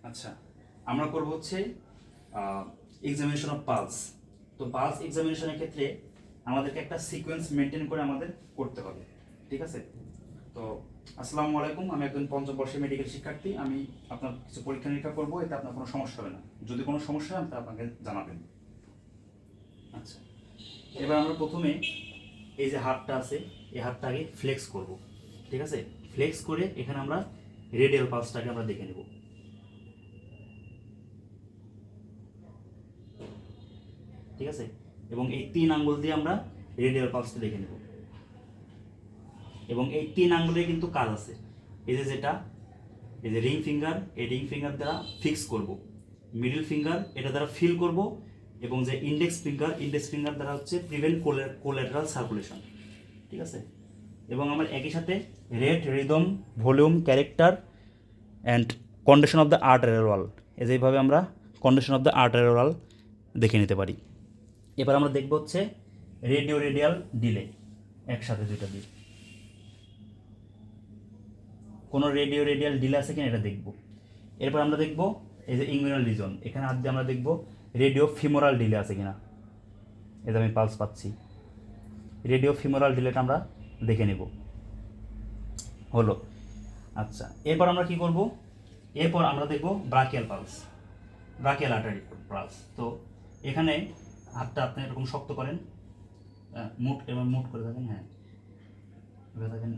আচ্ছা, আমরা করব হচ্ছে এক্সামিনেশন অফ পালস। তো পালস এক্সামিনেশনের ক্ষেত্রে আমাদেরকে একটা সিকোয়েন্স মেনটেন করে আমাদের করতে হবে, ঠিক আছে? তো আসসালামু আলাইকুম, আমি একজন পঞ্চম বর্ষের মেডিকেল শিক্ষার্থী। আমি আপনার কিছু পরীক্ষা নিরীক্ষা করবো, এতে আপনার কোনো সমস্যা হবে না। যদি কোনো সমস্যা হয় তা আপনাকে জানাবেন। আচ্ছা, এবার আমরা প্রথমে এই যে হাতটা আছে, এই হাতটা আগে ফ্লেক্স করব, ঠিক আছে? ফ্লেক্স করে এখানে আমরা রেডিয়াল পালসটাকে আমরা দেখে নেব, ঠিক আছে? এবং এই 3 আঙ্গুল দিয়ে আমরা রেডিয়াল পালসটা দেখে নেব। এবং এই 3 আঙ্গুলে কিন্তু কাজ আছে। এই যে যেটা এই যে রিং ফিঙ্গার, এই রিং ফিঙ্গার দ্বারা ফিক্স করব, মিডল ফিঙ্গার এটা দ্বারা ফিল করব, এবং যে ইন্ডেক্স ফিঙ্গার দ্বারা হচ্ছে প্রিভেন্ট কোল্যাটারাল সার্কুলেশন, ঠিক আছে? এবং আমার একই সাথে rate, rhythm, volume, character and condition of the arterial wall, এইভাবে আমরা condition of the arterial wall দেখে নিতে পারি। এবার আমরা দেখব হচ্ছে রেডিয়াল ডিলে, একসাথে দুইটা দিই, কোনো রেডিয়াল ডিলে আছে কিনা এটা দেখব। এরপর আমরা দেখব এই যে ইংগুইনাল রিজন, এখানে হাত দিয়ে আমরা দেখব রেডিও ফিমোরাল ডিলে আছে কিনা। এই যে আমি পালস পাচ্ছি, রেডিও ফিমোরাল ডিলেটা আমরা দেখে নেব, হলো। আচ্ছা, এরপর আমরা কি করব? এরপর আমরা দেখব ব্রাকিয়াল আর্টারি পালস। তো এখানে হাতটা আপনি এরকম শক্ত করেন, মুট করে থাকেন, হ্যাঁ থাকেন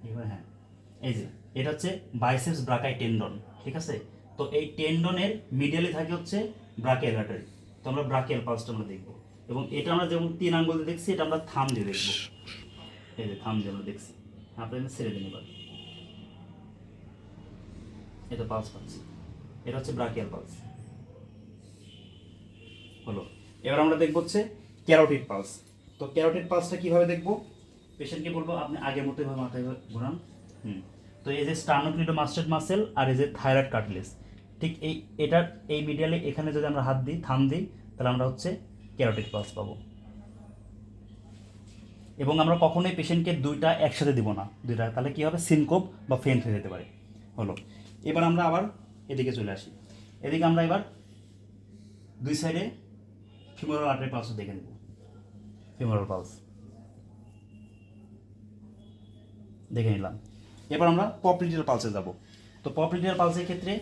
এবার, হ্যাঁ। এই যে এটা হচ্ছে বাইসেপস ব্রাকাই টেন্ডন, ঠিক আছে? তো এই টেন্ডনের মিডিয়ালে থাকে হচ্ছে ব্রাকিয়াল আর্টারি। তো আমরা ব্রাকিয়াল পালসটা আমরা দেখব, এবং এটা আমরা যেমন 3 আঙ্গুল দিয়ে দেখছি, এটা আমরা থাম দিয়ে দেখব। এই যে থাম দিয়ে আমরা দেখছি, আপনাদের ছেড়ে দিন। এবার এটা পালস পাচ্ছি, এটা হচ্ছে ব্রাকিয়াল পালস, হলো। এবার আমরা দেখব হচ্ছে ক্যারোটিড পালস। তো ক্যারোটিড পালসটা কীভাবে দেখব? পেশেন্টকে বলবো আপনি আগের মতো এভাবে মাথায় ঘোরান। তো এই যে স্টার্নোক্লিডোমাস্টাইড মাসেল আর এই যে থাইরয়েড কার্টিলেজ, ঠিক এই মিডিয়ালে এখানে যদি আমরা হাত দিই, থাম দিই, তাহলে আমরা হচ্ছে ক্যারোটিড পালস পাবো। এবং আমরা কখনোই পেশেন্টকে দুইটা একসাথে দিব না, তাহলে কী হবে? সিনকোপ বা ফেন্ট হয়ে যেতে পারে, হলো। এবার আমরা আবার এদিকে চলে আসি। এদিকে আমরা এবার দুই সাইডে ফিমোরাল আর্টারি পালস দেখে নেব। ফিমোরাল পালস দেখে নিলাম। এবার আমরা পপলিটিয়াল পালসে যাব। তো পপলিটিয়াল পালসের ক্ষেত্রে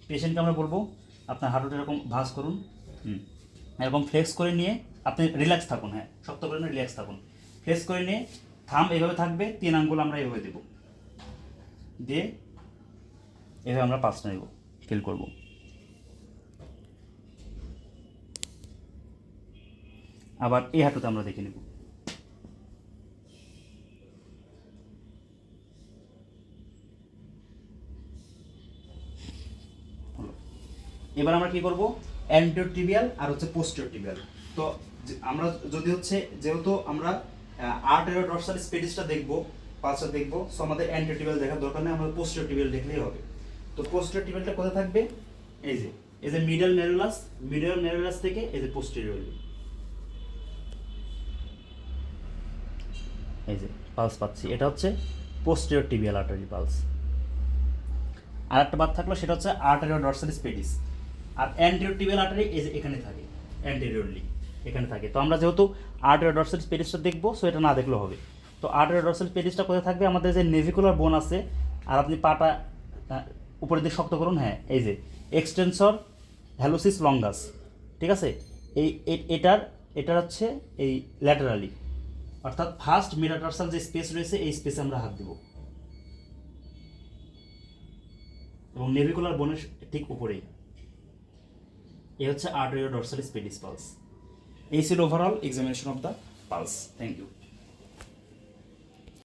পেশেন্টকে আমরা বলবো আপনার হাঁটুটা এরকম ভাঁজ করুন, এরকম ফ্লেক্স করে নিয়ে আপনি রিল্যাক্স থাকুন, হ্যাঁ শক্ত করে নিয়ে রিল্যাক্স থাকুন। ফ্লেক্স করে নিয়ে থাম এইভাবে থাকবে, 3 আঙ্গুল আমরা এইভাবে দেবো, দিয়ে এভাবে আমরা পালসটা নেব, ফিল করব। আবার এই হাঁটুতে আমরা দেখে নেব। এবার আমরা কি করব? অ্যান্টেরিয়র টিবিয়াল আর হচ্ছে পোস্টেরিয়র টিবিয়াল। তো আমরা যদি হচ্ছে, যেহেতু আমরা আর্টেরিয়র ডরসাল স্পেডিসটা দেখব, পালসটা দেখব, সো আমাদের অ্যান্টেরিয়র টিবিয়াল দেখার দরকার নেই, আমরা পোস্টেরিয়র টিবিয়াল দেখলেই হবে। তো পোস্টেরিয়র টিবিয়ালটা কোথায় থাকবে? এই যে মিডল মেরুলাস থেকে এই যে পোস্টেরিয়রলি, এই যে পালস পাচ্ছি, এটা হচ্ছে পোস্টেরিয়র টিবিয়াল আর্টারি পালস। আর একটা বাদ থাকলো, সেটা হচ্ছে আর্টেরিয়র ডরসালিস পেডিস। আর অ্যান্টেরিয়র টিবিয়াল আর্টারি এই যে এখানে থাকে, অ্যান্টেরিয়রলি এখানে থাকে। তো আমরা যেহেতু আর্টেরিয়র ডরসালিস পেডিসটা দেখবো, সো এটা না দেখলেও হবে। তো আর্টেরিয়র ডরসালিস পেডিসটা কোথায় থাকবে? আমাদের যে নেভিকুলার বোন আছে, আর আপনি পাটা উপরের দিকে শক্ত করুন, হ্যাঁ এই যে এক্সটেনসর হ্যালোসিস লঙ্গাস, ঠিক আছে? এটার হচ্ছে এই ল্যাটারালি, অর্থাৎ ফার্স্ট মেটাটার্সাল যে স্পেস রয়েছে, এই স্পেসে আমরা হাত দিব, এবং নেভিকুলার বোনের ঠিক উপরেই। এই হচ্ছে আর্টেরিয়র ডরসালিস পেডিস পালস। এই ছিল overall examination of the pulse. Thank you.